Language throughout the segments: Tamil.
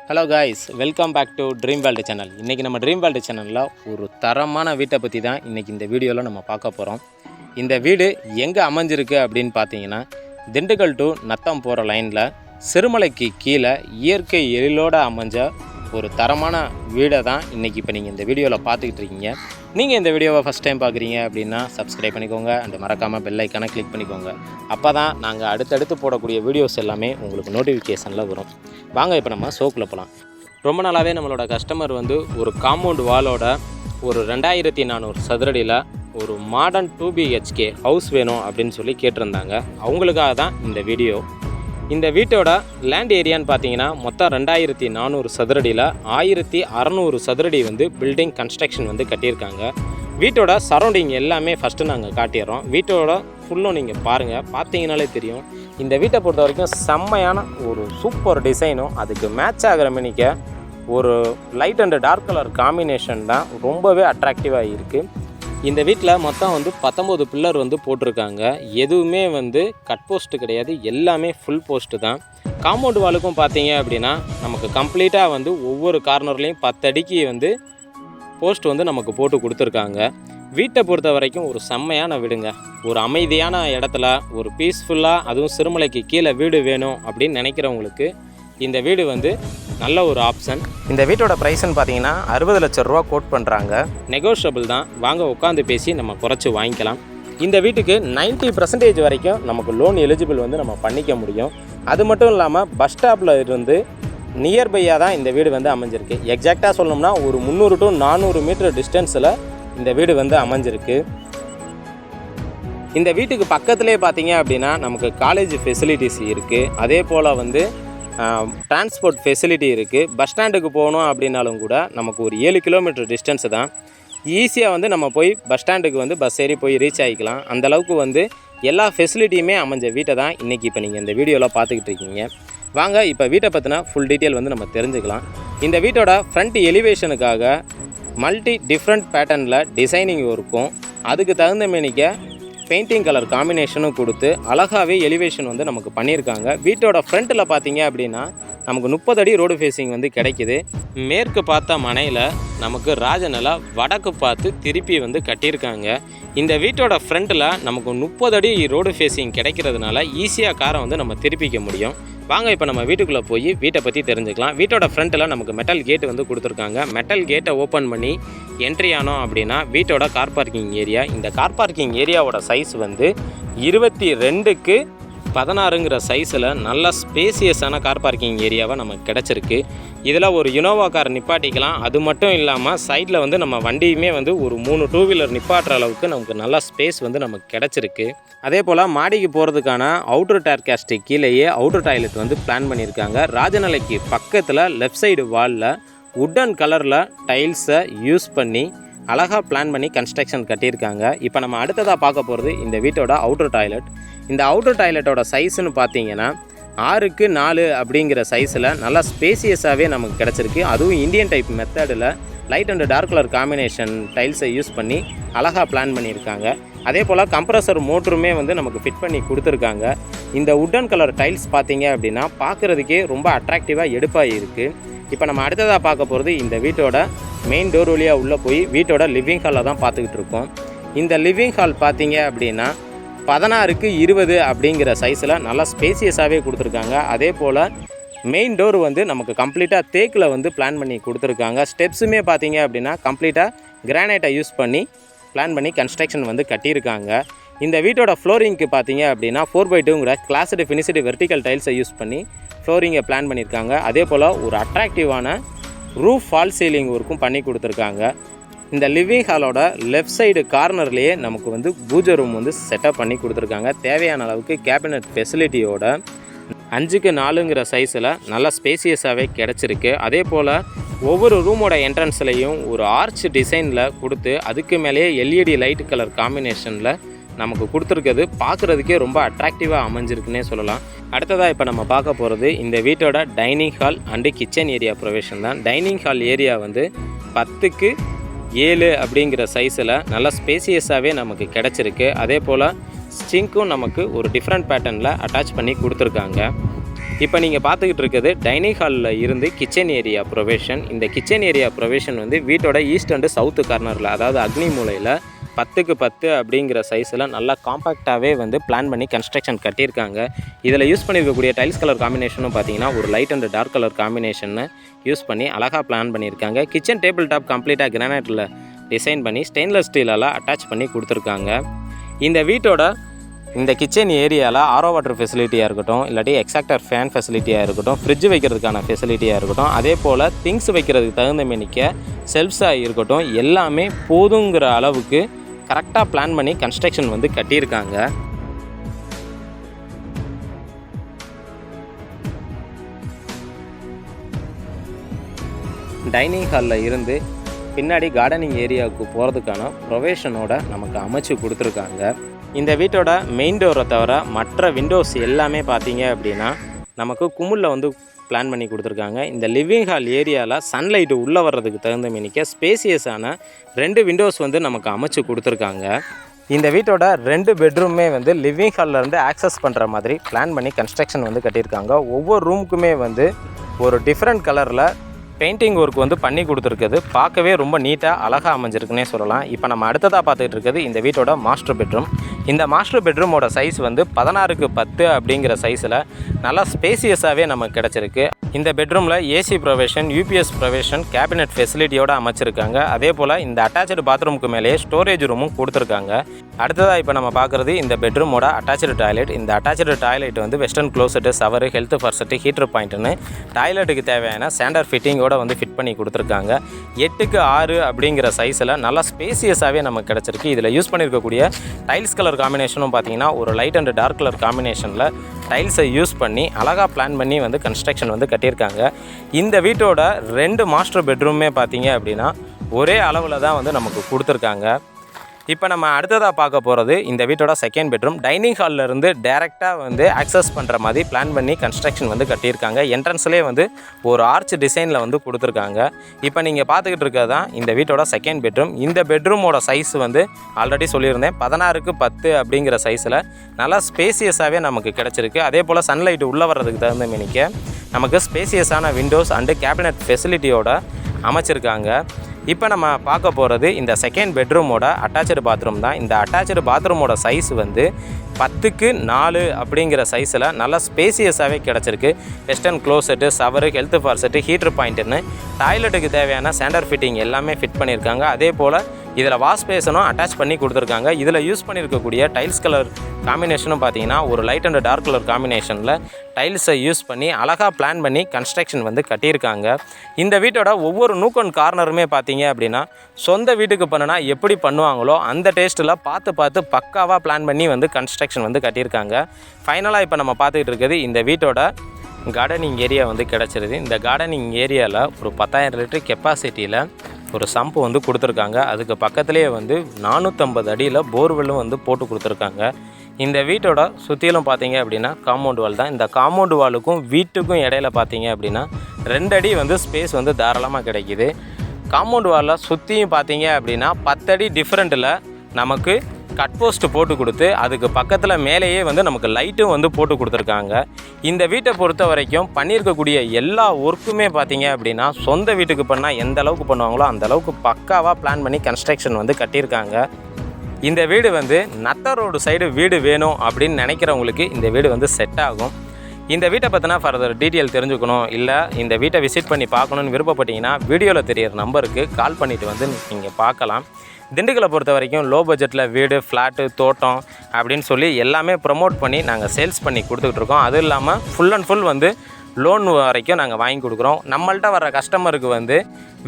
Hello guys, welcome back to dream world channel. இன்றைக்கி நம்ம ட்ரீம் வேர்ல்டு சேனலில் ஒரு தரமான வீட்டை பற்றி தான் இன்றைக்கி இந்த வீடியோவில் நம்ம பார்க்க போகிறோம். இந்த வீடு எங்கே அமைஞ்சிருக்கு அப்படின்னு பார்த்தீங்கன்னா, திண்டுக்கல் டு நத்தம் போகிற லைனில் சிறுமலைக்கு கீழே இயற்கை எழிலோடு அமைஞ்ச ஒரு தரமான வீடை தான் இன்றைக்கி இப்போ நீங்கள் இந்த வீடியோவில் பார்த்துக்கிட்டு இருக்கீங்க. நீங்கள் இந்த வீடியோவை ஃபஸ்ட் டைம் பார்க்குறீங்க அப்படின்னா சப்ஸ்கிரைப் பண்ணிக்கோங்க அண்ட் மறக்காமல் பெல் ஐக்கானை கிளிக் பண்ணிக்கோங்க. அப்போ தான் நாங்கள் அடுத்தடுத்து போடக்கூடிய வீடியோஸ் எல்லாமே உங்களுக்கு நோட்டிஃபிகேஷனில் வரும். வாங்க இப்போ நம்ம ஷோக்குள்ளே போகலாம். ரொம்ப நாளாகவே நம்மளோட கஸ்டமர் ஒரு காம்பவுண்ட் வாலோட ஒரு 2400 சதுரடியில் ஒரு மாடர்ன் 2BHK ஹவுஸ் வேணும் அப்படின்னு சொல்லி கேட்டிருந்தாங்க. அவங்களுக்காக தான் இந்த வீடியோ. இந்த வீட்டோட லேண்ட் ஏரியான்னு பார்த்தீங்கன்னா மொத்தம் 2400 சதுரடியில் 1600 சதுரடி பில்டிங் கன்ஸ்ட்ரக்ஷன் கட்டியிருக்காங்க. வீட்டோட சரௌண்டிங் எல்லாமே ஃபஸ்ட்டு நாங்கள் காட்டிடுறோம். வீட்டோட ஃபுல்லும் நீங்கள் பாருங்கள், பார்த்தீங்கனாலே தெரியும். இந்த வீட்டை பொறுத்த வரைக்கும் செம்மையான ஒரு சூப்பர் டிசைனும் அதுக்கு மேட்ச் ஆகிற மணிக்க ஒரு light and dark colour combination தான் ரொம்பவே அட்ராக்டிவாக இருக்குது. இந்த வீட்டில் மொத்தம் 19 பில்லர் போட்டிருக்காங்க. எதுவுமே கட் போஸ்ட்டு கிடையாது, எல்லாமே ஃபுல் போஸ்ட்டு தான். காம்பவுண்ட் வாலுக்கும் பார்த்தீங்க அப்படின்னா நமக்கு கம்ப்ளீட்டாக ஒவ்வொரு கார்னர்லேயும் 10 அடிக்கு போஸ்ட் நமக்கு போட்டு கொடுத்துருக்காங்க. வீட்டை பொறுத்த வரைக்கும் ஒரு செம்மையான வீடுங்க. ஒரு அமைதியான இடத்துல ஒரு பீஸ்ஃபுல்லாக, அதுவும் சிறுமலைக்கு கீழே வீடு வேணும் அப்படின்னு நினைக்கிறவங்களுக்கு இந்த வீடு நல்ல ஒரு ஆப்ஷன். இந்த வீட்டோட ப்ரைஸ்ன்னு பார்த்தீங்கன்னா 60 லட்ச ரூபா கோட் பண்ணுறாங்க. நெகோஷியபிள் தான். வாங்க உட்காந்து பேசி நம்ம குறைச்சி வாங்கிக்கலாம். இந்த வீட்டுக்கு 90% வரைக்கும் நமக்கு லோன் எலிஜிபிள் நம்ம பண்ணிக்க முடியும். அது மட்டும் இல்லாமல் பஸ் ஸ்டாப்பில் நியர்பையாக தான் இந்த வீடு அமைஞ்சிருக்கு. எக்ஸாக்டாக சொல்லணும்னா ஒரு 300 to 400 மீட்டர் டிஸ்டன்ஸில் இந்த வீடு அமைஞ்சிருக்கு. இந்த வீட்டுக்கு பக்கத்துலேயே பார்த்தீங்க அப்படின்னா நமக்கு காலேஜ் ஃபெசிலிட்டிஸ் இருக்குது. அதே போல் டிரான்ஸ்போர்ட் ஃபெசிலிட்டி இருக்குது. பஸ் ஸ்டாண்டுக்கு போகணும் அப்படின்னாலும் கூட நமக்கு ஒரு 7 கிலோமீட்டர் டிஸ்டன்ஸு தான். ஈஸியாக நம்ம போய் பஸ் ஸ்டாண்டுக்கு பஸ் ஏறி போய் ரீச் ஆகிக்கலாம். அந்தளவுக்கு எல்லா ஃபெசிலிட்டியுமே அமைஞ்ச வீட்டை தான் இன்றைக்கி இப்போ நீங்கள் இந்த வீடியோவில் பார்த்துக்கிட்டு இருக்கீங்க. வாங்க இப்போ வீட்டை பற்றின ஃபுல் டீட்டெயில் நம்ம தெரிஞ்சுக்கலாம். இந்த வீட்டோட ஃப்ரண்ட் எலிவேஷனுக்காக மல்டி டிஃப்ரெண்ட் பேட்டர்னில் டிசைனிங் இருக்கும். அதுக்கு தகுந்த மேனிக்க பெயிண்டிங் கலர் காம்பினேஷனும் கொடுத்து அழகாகவே எலிவேஷன் நமக்கு பண்ணியிருக்காங்க. வீட்டோட ஃப்ரண்ட்டில் பார்த்தீங்க அப்படின்னா நமக்கு 30 அடி ரோடு ஃபேஸிங் கிடைக்கிது. மேற்கு பார்த்த மனையில் நமக்கு ராஜநிலா வடக்கு பார்த்து திருப்பி கட்டியிருக்காங்க. இந்த வீட்டோட ஃப்ரண்ட்டில் நமக்கு 30 அடி ரோடு ஃபேஸிங் கிடைக்கிறதுனால ஈஸியாக காரை நம்ம திருப்பிக்க முடியும். வாங்க இப்போ நம்ம வீட்டுக்குள்ளே போய் வீட்டை பற்றி தெரிஞ்சுக்கலாம். வீட்டோட ஃப்ரண்ட்டில் நமக்கு மெட்டல் கேட் கொடுத்துருக்காங்க. மெட்டல் கேட்டை ஓப்பன் பண்ணி என்ட்ரி ஆனோம் அப்படின்னா வீட்டோட கார் பார்க்கிங் ஏரியா. இந்த கார் பார்க்கிங் ஏரியாவோட சைஸ் 22க்கு 16ங்கிற சைஸில் நல்ல ஸ்பேசியஸான கார் பார்க்கிங் ஏரியாவை நமக்கு கிடச்சிருக்கு. இதில் ஒரு யுனோவா கார் நிப்பாட்டிக்கலாம். அது மட்டும் இல்லாமல் சைடில் நம்ம வண்டியுமே ஒரு 3 2 வீலர் நிப்பாட்டுற அளவுக்கு நமக்கு நல்ல ஸ்பேஸ் நமக்கு கிடச்சிருக்கு. அதே போல் மாடிக்கு போகிறதுக்கான அவுட்ரு டேர்காஸ்ட்டு கீழேயே அவுட்ரு டாய்லெட் பிளான் பண்ணியிருக்காங்க. ராஜநிலைக்கு பக்கத்தில் லெஃப்ட் சைடு வாலில் உட்டன் கலரில் டைல்ஸை யூஸ் பண்ணி அழகாக பிளான் பண்ணி கன்ஸ்ட்ரக்ஷன் கட்டியிருக்காங்க. இப்போ நம்ம அடுத்ததாக பார்க்க போகிறது இந்த வீட்டோட அவுட்ரு டாய்லெட். இந்த அவுட்ரு டாய்லெட்டோட சைஸ்ன்னு பார்த்தீங்கன்னா 6க்கு 4 அப்படிங்கிற சைஸில் நல்லா ஸ்பேசியஸாகவே நமக்கு கிடச்சிருக்கு. அதுவும் இந்தியன் டைப் மெத்தடில் light and dark colour combination டைல்ஸை யூஸ் பண்ணி அழகாக பிளான் பண்ணியிருக்காங்க. அதே போல் கம்ப்ரஸர் மோட்டருமே நமக்கு ஃபிட் பண்ணி கொடுத்துருக்காங்க. இந்த உட்டன் கலர் டைல்ஸ் பார்த்தீங்க அப்படின்னா பார்க்குறதுக்கே ரொம்ப அட்ராக்டிவாக எடுப்பாக இருக்குது. இப்போ நம்ம அடுத்ததாக பார்க்க போகிறது இந்த வீட்டோட மெயின் டோர் வழியாக உள்ளே போய் வீட்டோட லிவிங் ஹாலில் தான் பார்த்துக்கிட்டு இருக்கோம். இந்த லிவிங் ஹால் பார்த்தீங்க அப்படின்னா 16க்கு 20 அப்படிங்கிற சைஸில் நல்லா ஸ்பேசியஸாகவே கொடுத்துருக்காங்க. அதே போல் மெயின் டோர் நமக்கு கம்ப்ளீட்டாக தேக்கில் பிளான் பண்ணி கொடுத்துருக்காங்க. ஸ்டெப்ஸுமே பார்த்தீங்க அப்படின்னா கம்ப்ளீட்டாக கிரானைட்டை யூஸ் பண்ணி பிளான் பண்ணி கன்ஸ்ட்ரக்ஷன் கட்டியிருக்காங்க. இந்த வீட்டோட ஃப்ளோரிங்க்கு பார்த்தீங்க அப்படின்னா 4x2ங்கிற கிளாஸ்டு ஃபினிஷ்டு வெர்டிக்கல் டைல்ஸை யூஸ் பண்ணி ஃப்ளோரிங்கை பிளான் பண்ணியிருக்காங்க. அதே போல் ஒரு அட்ராக்டிவான ரூஃப் ஃபால் சீலிங் ஒர்க்கும் பண்ணி கொடுத்துருக்காங்க. இந்த லிவிங் ஹாலோட லெஃப்ட் சைடு கார்னர்லேயே நமக்கு பூஜை ரூம் செட்டப் பண்ணி கொடுத்துருக்காங்க. தேவையான அளவுக்கு கேபினட் ஃபெசிலிட்டியோட 5க்கு 4ங்கிற சைஸில் நல்லா ஸ்பேசியஸாகவே கிடச்சிருக்கு. அதே போல் ஒவ்வொரு ரூமோட என்ட்ரன்ஸ்லேயும் ஒரு ஆர்ச் டிசைனில் கொடுத்து அதுக்கு மேலேயே LED லைட் கலர் காம்பினேஷனில் நமக்கு கொடுத்துருக்கிறது பார்க்குறதுக்கே ரொம்ப அட்ராக்டிவாக அமைஞ்சிருக்குன்னே சொல்லலாம். அடுத்ததாக இப்போ நம்ம பார்க்க போகிறது இந்த வீட்டோட dining hall and kitchen area provision தான். டைனிங் ஹால் ஏரியா 10க்கு 7 அப்படிங்கிற சைஸில் நல்லா ஸ்பேசியஸாகவே நமக்கு கிடச்சிருக்கு. அதே போல் ஸ்டிங்க்கும் நமக்கு ஒரு டிஃப்ரெண்ட் பேட்டர்னில் அட்டாச் பண்ணி கொடுத்துருக்காங்க. இப்போ நீங்கள் பார்த்துக்கிட்டு இருக்கிறது டைனிங் ஹாலில் இருந்து கிச்சன் ஏரியா ப்ரொவிஷன். இந்த கிச்சன் ஏரியா ப்ரொவிஷன் வந்து வீட்டோட ஈஸ்ட் அண்டு சவுத்து கார்னரில், அதாவது அக்னி மூலையில் 10க்கு 10 அப்படிங்கிற சைஸில் நல்லா காம்பேக்டாகவே வந்து பிளான் பண்ணி கன்ஸ்ட்ரக்ஷன் கட்டியிருக்காங்க. இதில் யூஸ் பண்ணியிருக்கக்கூடிய டைல்ஸ் கலர் காம்பினேஷனும் பார்த்தீங்கன்னா ஒரு லைட் அண்ட் டார்க் கலர் காம்பினேஷனை யூஸ் பண்ணி அழகாக பிளான் பண்ணியிருக்காங்க. கிச்சன் டேபிள் டாப் கம்ப்ளீட்டாக கிரானைட்டில் டிசைன் பண்ணி ஸ்டெயின்லெஸ் ஸ்டீலால் அட்டாச் பண்ணி கொடுத்துருக்காங்க. இந்த வீட்டோட இந்த கிச்சன் ஏரியாவில் ஆரோ வாட்டர் ஃபெசிலிட்டியாக இருக்கட்டும், இல்லாட்டி எக்ஸாக்டர் ஃபேன் ஃபெசிலிட்டியாக இருக்கட்டும், ஃப்ரிட்ஜ் வைக்கிறதுக்கான ஃபெசிலிட்டியாக இருக்கட்டும், அதே போல் திங்ஸ் வைக்கிறதுக்கு தகுந்த மேனிக்க செல்ஃப்ஸாக இருக்கட்டும், எல்லாமே போதுங்கிற அளவுக்கு கரெக்டாக பிளான் பண்ணி கன்ஸ்ட்ரக்ஷன் வந்து கட்டியிருக்காங்க. டைனிங் ஹாலில் இருந்து பின்னாடி கார்டனிங் ஏரியாவுக்கு போகிறதுக்கான ப்ரொவிஷனோட நமக்கு அமைச்சு கொடுத்துருக்காங்க. இந்த வீட்டோட மெயின் டோரை தவிர மற்ற விண்டோஸ் எல்லாமே பார்த்தீங்க அப்படின்னா நமக்கு குமுளில் வந்து பிளான் பண்ணி கொடுத்துருக்காங்க. இந்த லிவிங் ஹால் ஏரியாவில் சன்லைட்டு உள்ளே வர்றதுக்கு தகுந்த மேனிக்க ஸ்பேசியஸான 2 விண்டோஸ் வந்து நமக்கு அமைச்சு கொடுத்துருக்காங்க. இந்த வீட்டோட 2 பெட்ரூமே வந்து லிவிங் ஹால்லேருந்து ஆக்சஸ் பண்ணுற மாதிரி பிளான் பண்ணி கன்ஸ்ட்ரக்ஷன் வந்து கட்டியிருக்காங்க. ஒவ்வொரு ரூமுக்குமே வந்து ஒரு டிஃப்ரெண்ட் கலரில் பெயிண்டிங் ஒர்க் வந்து பண்ணி கொடுத்துருக்குது. பார்க்கவே ரொம்ப நீட்டாக அழகாக அமைஞ்சிருக்குன்னே சொல்லலாம். இப்போ நம்ம அடுத்ததாக பார்த்துக்கிட்டு இருக்குது இந்த வீட்டோட மாஸ்டர் பெட்ரூம். இந்த மாஸ்டர் பெட்ரூமோட சைஸ் வந்து 16க்கு 10 அப்படிங்கிற சைஸில் நல்லா ஸ்பேசியஸாகவே நமக்கு கிடச்சிருக்கு. இந்த பெட்ரூமில் AC provision, UPS provision, cabinet ஃபெசிலிட்டியோடு அமைச்சிருக்காங்க. அதே போல் இந்த அட்டாச்சு பாத்ரூமுக்கு மேலேயே ஸ்டோரேஜ் ரூமும் கொடுத்துருக்காங்க. அடுத்ததாக இப்போ நம்ம பார்க்குறது இந்த பெட்ரூமோட அட்டாச்சு டாய்லெட். இந்த அட்டாச்சு டாய்லெட் வந்து western closet, சவரு, health first, heater பாயிண்ட்டுன்னு டாய்லெட்டுக்கு தேவையான ஸ்டாண்டர்ட் ஃபிட்டிங்கோட வந்து ஃபிட் பண்ணி கொடுத்துருக்காங்க. 8க்கு 6 அப்படிங்கிற சைஸில் நல்லா ஸ்பேசியஸாகவே நமக்கு கிடச்சிருக்கு. இதில் யூஸ் பண்ணியிருக்கக்கூடிய டைல்ஸ் கலர் காம்பினேஷனும் பார்த்தீங்கன்னா ஒரு லைட் அண்ட் டார்க் கலர் காம்பினேஷனில் டைல்ஸை யூஸ் பண்ணி அழகாக பிளான் பண்ணி வந்து கன்ஸ்ட்ரக்ஷன் வந்து கட்டியிருக்காங்க. இந்த வீட்டோட 2 மாஸ்டர் பெட்ரூமே பார்த்தீங்க அப்படின்னா ஒரே அளவில் தான் வந்து நமக்கு கொடுத்துருக்காங்க. இப்போ நம்ம அடுத்ததாக பார்க்க போகிறது இந்த வீட்டோட செகண்ட் பெட்ரூம். டைனிங் ஹாலில் இருந்து டைரெக்டாக வந்து ஆக்சஸ் பண்ணுற மாதிரி பிளான் பண்ணி கன்ஸ்ட்ரக்ஷன் வந்து கட்டியிருக்காங்க. என்ட்ரன்ஸ்லேயே வந்து ஒரு ஆர்ச் டிசைனில் வந்து கொடுத்துருக்காங்க. இப்போ நீங்கள் பார்த்துக்கிட்டு இருக்கிறது தான் இந்த வீட்டோட செகண்ட் பெட்ரூம். இந்த பெட்ரூமோட சைஸ் வந்து ஆல்ரெடி சொல்லியிருந்தேன் 16க்கு 10 அப்படிங்கிற சைஸில் நல்லா ஸ்பேசியஸாகவே நமக்கு கிடச்சிருக்கு. அதே போல் சன்லைட் உள்ளே வர்றதுக்கு தகுந்த மேனிக்க நமக்கு ஸ்பேசியஸான விண்டோஸ் அண்டு கேபினட் ஃபெசிலிட்டியோட அமைச்சிருக்காங்க. இப்போ நம்ம பார்க்க போகிறது இந்த செகண்ட் பெட்ரூமோட அட்டாச்சு பாத்ரூம் தான். இந்த அட்டாச்சு பாத்ரூமோட சைஸ் வந்து 10க்கு 4 அப்படிங்கிற சைஸில் நல்லா ஸ்பேசியஸாகவே கிடச்சிருக்கு. வெஸ்டர்ன் க்ளோசெட்டு, சவரு, ஹெல்த் ஃபார்செட்டு, ஹீட்டர் பாயிண்ட்டுன்னு டாய்லெட்டுக்கு தேவையான ஸ்டாண்டர்ட் ஃபிட்டிங் எல்லாமே ஃபிட் பண்ணியிருக்காங்க. அதே போல் இதில் வாஷ் பேசனும் அட்டாச் பண்ணி கொடுத்துருக்காங்க. இதில் யூஸ் பண்ணியிருக்கக்கூடிய டைல்ஸ் கலர் காம்பினேஷனும் பார்த்தீங்கன்னா ஒரு லைட் அண்ட் டார்க் கலர் காம்பினேஷனில் டைல்ஸை யூஸ் பண்ணி அழகாக பிளான் பண்ணி கன்ஸ்ட்ரக்ஷன் வந்து கட்டியிருக்காங்க. இந்த வீட்டோட ஒவ்வொரு நூக் அண்ட் கார்னருமே பார்த்தீங்க அப்படின்னா சொந்த வீட்டுக்கு பண்ணுனா எப்படி பண்ணுவாங்களோ அந்த டேஸ்ட்டில் பார்த்து பக்காவாக பிளான் பண்ணி வந்து கன்ஸ்ட்ரக்ஷன் வந்து கட்டியிருக்காங்க. ஃபைனலாக இப்போ நம்ம பார்த்துக்கிட்டு இருக்குது இந்த வீட்டோட கார்டனிங் ஏரியா வந்து கிடச்சிருது. இந்த கார்டனிங் ஏரியாவில் ஒரு 10,000 லிட்டர் கெப்பாசிட்டியில் ஒரு சம்பு வந்து கொடுத்துருக்காங்க. அதுக்கு பக்கத்துலேயே வந்து 450 அடியில் போர்வெல்லும் வந்து போட்டு கொடுத்துருக்காங்க. இந்த வீட்டோட சுற்றிலும் பார்த்தீங்க அப்படின்னா காம்பவுண்ட் வால் தான். இந்த காம்பவுண்ட் வாலுக்கும் வீட்டுக்கும் இடையில பார்த்தீங்க அப்படின்னா 2 அடி வந்து ஸ்பேஸ் வந்து தாராளமாக கிடைக்கிது. காம்பவுண்ட் வாலில் சுற்றியும் பார்த்தீங்க அப்படின்னா 10 அடி டிஃப்ரெண்ட்டில் நமக்கு கட் போஸ்ட் போட்டு கொடுத்து அதுக்கு பக்கத்தில் மேலேயே வந்து நமக்கு லைட்டும் வந்து போட்டு கொடுத்துருக்காங்க. இந்த வீட்டை பொறுத்த வரைக்கும் பண்ணியிருக்கக்கூடிய எல்லா ஒர்க்குமே பார்த்தீங்க அப்படின்னா சொந்த வீட்டுக்கு பண்ணால் எந்த அளவுக்கு பண்ணுவாங்களோ அந்த அளவுக்கு பக்காவாக பிளான் பண்ணி கன்ஸ்ட்ரக்ஷன் வந்து கட்டியிருக்காங்க. இந்த வீடு வந்து நத்த ரோடு சைடு வீடு வேணும் அப்படின்னு நினைக்கிறவங்களுக்கு இந்த வீடு வந்து செட் ஆகும். இந்த வீட்டை பற்றினா ஃபர்தர் டீட்டெயில் தெரிஞ்சுக்கணும், இல்லை இந்த வீட்டை விசிட் பண்ணி பார்க்கணுன்னு விருப்பப்பட்டீங்கன்னா வீடியோவில் தெரியிற நம்பருக்கு கால் பண்ணிவிட்டு வந்து நீங்கள் பார்க்கலாம். திண்டுக்கலை பொறுத்த வரைக்கும் லோ பட்ஜெட்டில் வீடு, ஃப்ளாட்டு, தோட்டம் அப்படின்னு சொல்லி எல்லாமே ப்ரமோட் பண்ணி நாங்கள் சேல்ஸ் பண்ணி கொடுத்துட்ருக்கோம். அதுவும் இல்லாமல் ஃபுல் அண்ட் ஃபுல் வந்து லோன் வரைக்கும் நாங்கள் வாங்கி கொடுக்குறோம். நம்மள்ட்ட வர கஸ்டமருக்கு வந்து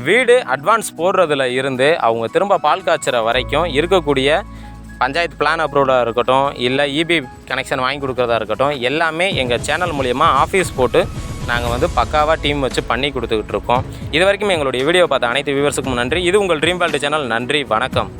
வீடு அட்வான்ஸ் போடுறதுல இருந்து அவங்க திரும்ப பால் காய்ச்சுற வரைக்கும் இருக்கக்கூடிய பஞ்சாயத்து பிளான் அப்ரூவலாக இருக்கட்டும், இல்லை இபி கனெக்ஷன் வாங்கி கொடுக்குறதா இருக்கட்டும், எல்லாமே எங்கள் சேனல் மூலிமா ஆஃபீஸ் போட்டு நாங்கள் வந்து பக்காவாக டீம் வச்சு பண்ணி கொடுத்துக்கிட்டு இருக்கோம். இது வரைக்கும் எங்களுடைய வீடியோ பார்த்த அனைத்து வியூவர்ஸுக்கும் நன்றி. இது உங்கள் ட்ரீம் வேர்ல்டு சேனல். நன்றி, வணக்கம்.